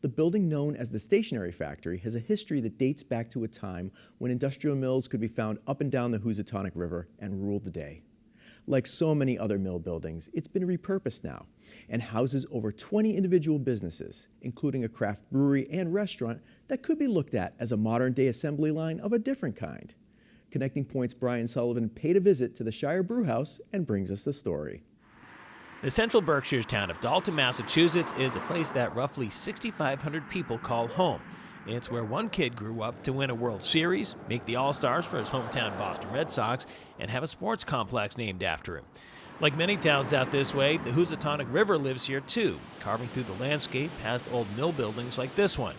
The building known as the Stationery Factory has a history that dates back to a time when industrial mills could be found up and down the Housatonic River and ruled the day. Like so many other mill buildings, it's been repurposed now and houses over 20 individual businesses, including a craft brewery and restaurant that could be looked at as a modern-day assembly line of a different kind. Connecting Point's Brian Sullivan paid a visit to the Shire Brewhouse and brings us the story. The Central Berkshires town of Dalton, Massachusetts is a place that roughly 6,500 people call home. It's where one kid grew up to win a World Series, make the All-Stars for his hometown Boston Red Sox, and have a sports complex named after him. Like many towns out this way, the Housatonic River lives here too, carving through the landscape past old mill buildings like this one.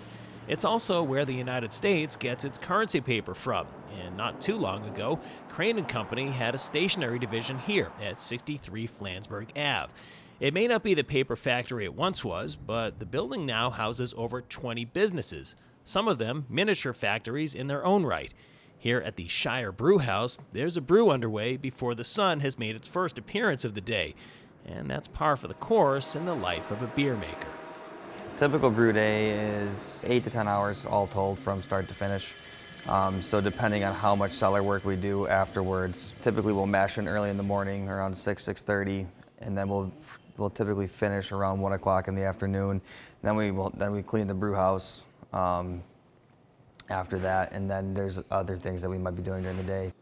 It's also where the United States gets its currency paper from, and not too long ago, Crane & Company had a stationery division here at 63 Flansburgh Ave. It may not be the paper factory it once was, but the building now houses over 20 businesses, some of them miniature factories in their own right. Here at the Shire Brewhouse, there's a brew underway before the sun has made its first appearance of the day, and that's par for the course in the life of a beer maker. Typical brew day is 8 to 10 hours all told from start to finish. So depending on how much cellar work we do afterwards, typically we'll mash in early in the morning around 6:30, and then we'll typically finish around 1 o'clock in the afternoon. Then we clean the brew house after that, and then there's other things that we might be doing during the day.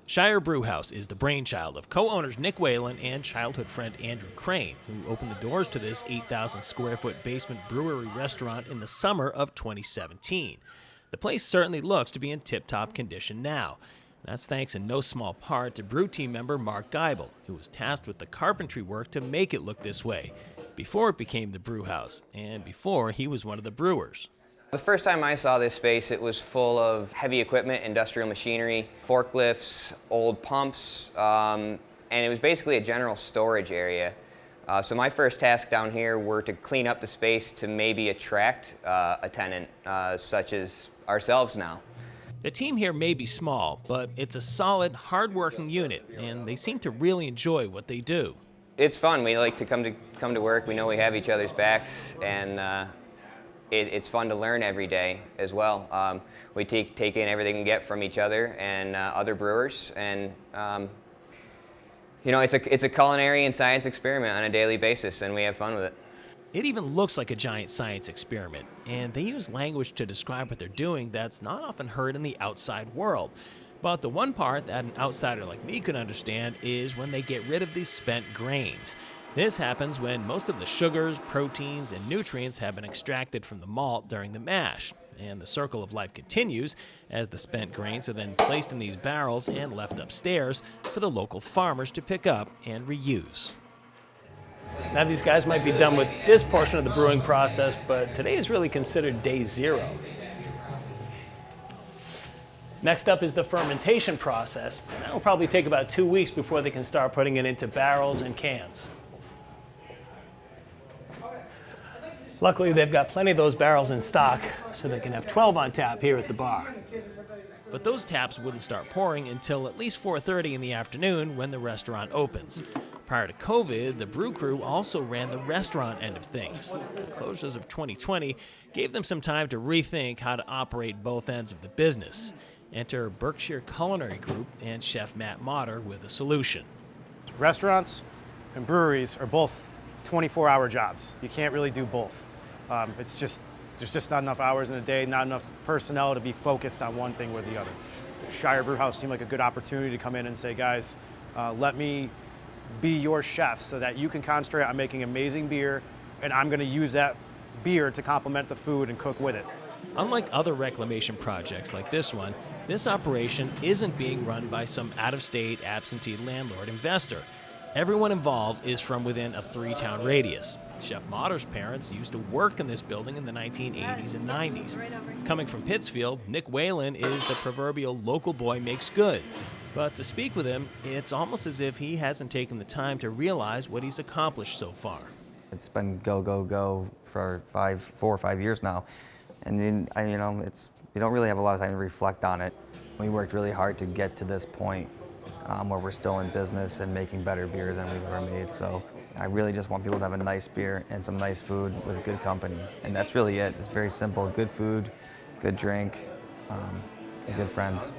Shire Brewhouse is the brainchild of co-owners Nick Whalen and childhood friend Andrew Crane, who opened the doors to this 8,000 square foot basement brewery restaurant in the summer of 2017. The place certainly looks to be in tip-top condition now. That's thanks in no small part to brew team member Mark Geibel, who was tasked with the carpentry work to make it look this way, before it became the brew house, and before he was one of the brewers. The first time I saw this space, it was full of heavy equipment, industrial machinery, forklifts, old pumps, and it was basically a general storage area. So my first task down here were to clean up the space to maybe attract a tenant, such as ourselves now. The team here may be small, but it's a solid, hard-working unit, and they seem to really enjoy what they do. It's fun. We like to come to work. We know we have each other's backs, and it's fun to learn every day as well. We take in everything we get from each other and other brewers, and you know, it's a culinary and science experiment on a daily basis, and we have fun with it. It even looks like a giant science experiment, and they use language to describe what they're doing that's not often heard in the outside world. But the one part that an outsider like me could understand is when they get rid of these spent grains. This happens when most of the sugars, proteins, and nutrients have been extracted from the malt during the mash. And the circle of life continues as the spent grains are then placed in these barrels and left upstairs for the local farmers to pick up and reuse. Now these guys might be done with this portion of the brewing process, but today is really considered day zero. Next up is the fermentation process, and that will probably take about 2 weeks before they can start putting it into barrels and cans. Luckily, they've got plenty of those barrels in stock, so they can have 12 on tap here at the bar. But those taps wouldn't start pouring until at least 4:30 in the afternoon when the restaurant opens. Prior to COVID, the brew crew also ran the restaurant end of things. The closures of 2020 gave them some time to rethink how to operate both ends of the business. Enter Berkshire Culinary Group and Chef Matt Motter with a solution. Restaurants and breweries are both 24-hour jobs. You can't really do both. There's just not enough hours in a day, not enough personnel to be focused on one thing or the other. Shire Brewhouse seemed like a good opportunity to come in and say, guys, let me be your chef so that you can concentrate on making amazing beer, and I'm going to use that beer to complement the food and cook with it. Unlike other reclamation projects like this one, this operation isn't being run by some out-of-state absentee landlord investor. Everyone involved is from within a 3-town radius. Chef Motter's parents used to work in this building in the 1980s and 90s. Coming from Pittsfield, Nick Whalen is the proverbial local boy makes good. But to speak with him, it's almost as if he hasn't taken the time to realize what he's accomplished so far. It's been go, go, go for 4 or 5 years now. And then, you know, you don't really have a lot of time to reflect on it. We worked really hard to get to this point. where we're still in business and making better beer than we've ever made. So I really just want people to have a nice beer and some nice food with good company. And that's really it. It's very simple. Good food, good drink, and good friends.